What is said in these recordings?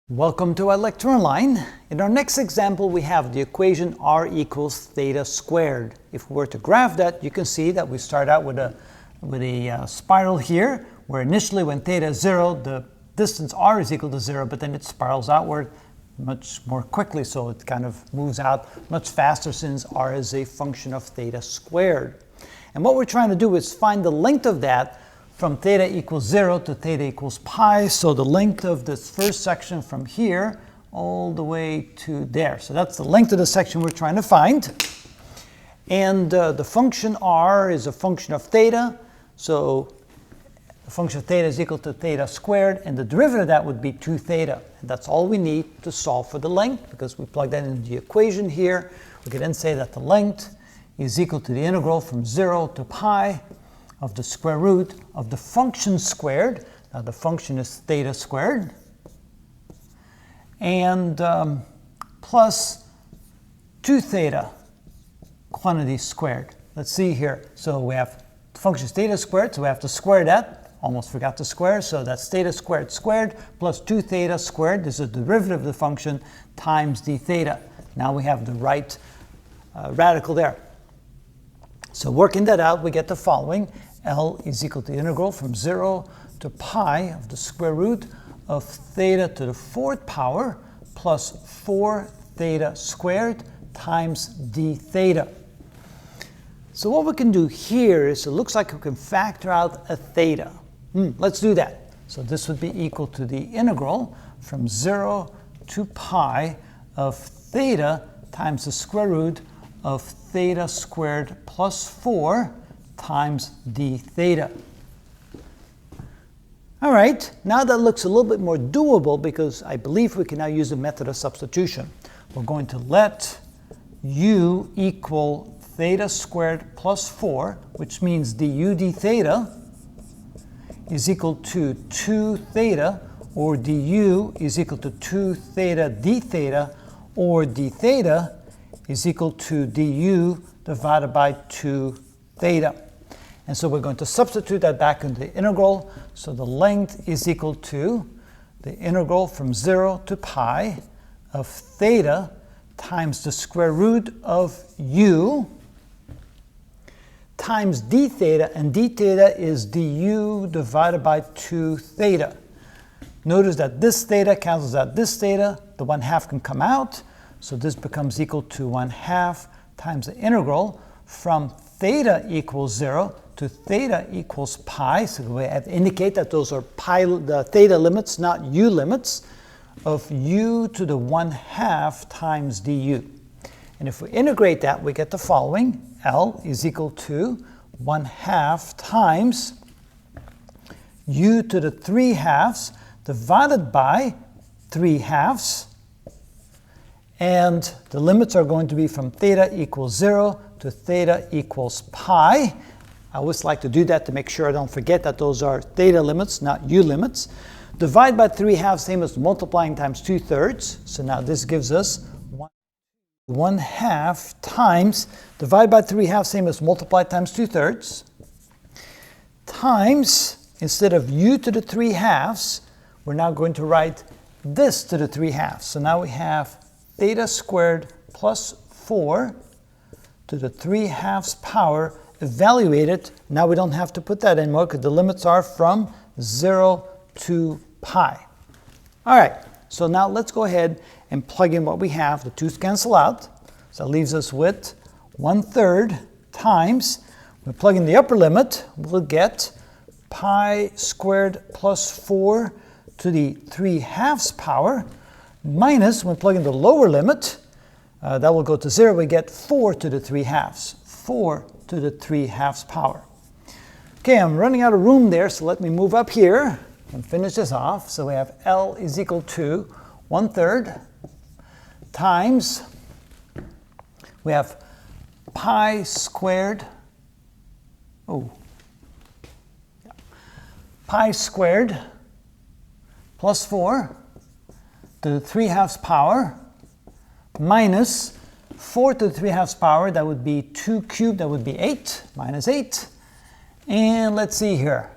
Welcome to our lecture online. In our next example, we have the equation r equals theta squared. If we were to graph that, you can see that we start out with a spiral here, where initially when theta is 0, the distance r is equal to 0, but then it spirals outward much more quickly, so it kind of moves out much faster since r is a function of theta squared. And what we're trying to do is find the length of that from theta equals 0 to theta equals pi, so the length of this first section from here all the way to there. So that's the length of the section we're trying to find. And the function r is a function of theta, so the function of theta is equal to theta squared, and the derivative of that would be 2 theta. And that's all we need to solve for the length, because we plug that into the equation here. We can then say that the length is equal to the integral from 0 to pi of the square root of the function squared. Now the function is theta squared, and plus 2 theta quantity squared. Let's see here. So we have the function is theta squared, so we have to square that. Almost forgot to square, so that's theta squared squared plus 2 theta squared. This is the derivative of the function times d theta. Now we have the right radical there. So working that out, we get the following. L is equal to the integral from 0 to pi of the square root of theta to the 4th power plus 4 theta squared times d theta. So what we can do here is, it looks like we can factor out a theta. Let's do that. So this would be equal to the integral from 0 to pi of theta times the square root of theta squared plus 4 times d theta. All right, now that looks a little bit more doable, because I believe we can now use the method of substitution. We're going to let u equal theta squared plus 4, which means du d theta is equal to 2 theta, or du is equal to 2 theta d theta, or d theta is equal to du divided by 2 theta. And so we're going to substitute that back into the integral. So the length is equal to the integral from 0 to pi of theta times the square root of u times d theta, and d theta is du divided by 2 theta. Notice that this theta cancels out this theta. The 1/2 can come out, so this becomes equal to 1/2 times the integral from theta equals 0 to theta equals pi. So we have to indicate that those are pi, the theta limits, not u limits, of u to the 1/2 times du. And if we integrate that, we get the following. L is equal to 1/2 times u to the 3/2 divided by 3/2. And the limits are going to be from theta equals 0 to theta equals pi. I always like to do that to make sure I don't forget that those are theta limits, not u limits. Divide by 3/2, same as multiplying times 2/3. So now this gives us 1/2 times, divide by 3/2, same as multiply times 2/3, times, instead of u to the 3/2, we're now going to write this to the 3/2. So now we have theta squared plus 4 to the 3/2 power evaluated. Now we don't have to put that anymore, because the limits are from 0 to pi. All right, so now let's go ahead and plug in what we have. The 2's cancel out, so that leaves us with 1/3 times, we plug in the upper limit, we'll get pi squared plus 4 to the 3/2 power, minus, when we plug in the lower limit, that will go to 0, we get 4 to the 3/2, 4 to the 3/2 power. Okay, I'm running out of room there, so let me move up here and finish this off. So we have L is equal to 1/3 times, we have pi squared, pi squared plus 4 to the 3/2 power minus 4 to the 3/2 power, that would be 2 cubed, that would be 8, minus 8. And let's see here.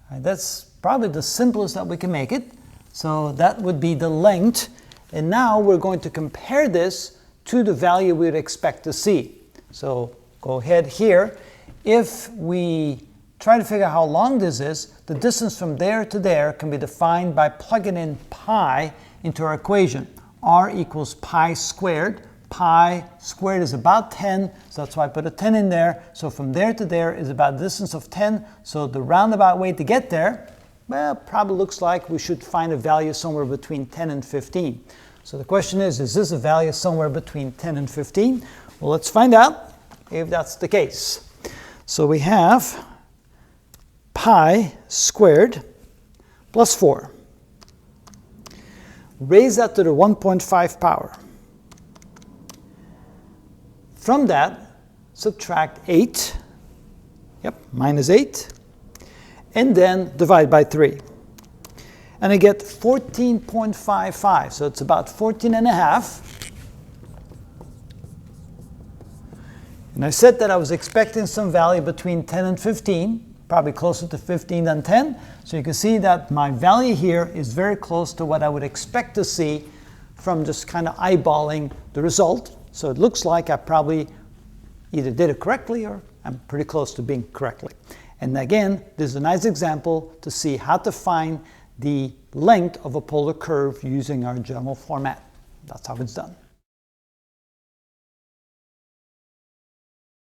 That's probably the simplest that we can make it. So that would be the length. And now we're going to compare this to the value we'd expect to see. So go ahead here. If we try to figure out how long this is, the distance from there to there can be defined by plugging in pi into our equation. R equals pi squared. Pi squared is about 10, so that's why I put a 10 in there. So from there to there is about a distance of 10. So the roundabout way to get there, well, probably looks like we should find a value somewhere between 10 and 15. So the question is this a value somewhere between 10 and 15? Well, let's find out if that's the case. So we have pi squared plus 4. Raise that to the 1.5 power. From that, subtract 8. Yep, minus 8. And then divide by 3. And I get 14.55. So it's about 14 and a half. And I said that I was expecting some value between 10 and 15. Probably closer to 15 than 10. So you can see that my value here is very close to what I would expect to see from just kind of eyeballing the result. So it looks like I probably either did it correctly or I'm pretty close to being correctly. And again, this is a nice example to see how to find the length of a polar curve using our general format. That's how it's done.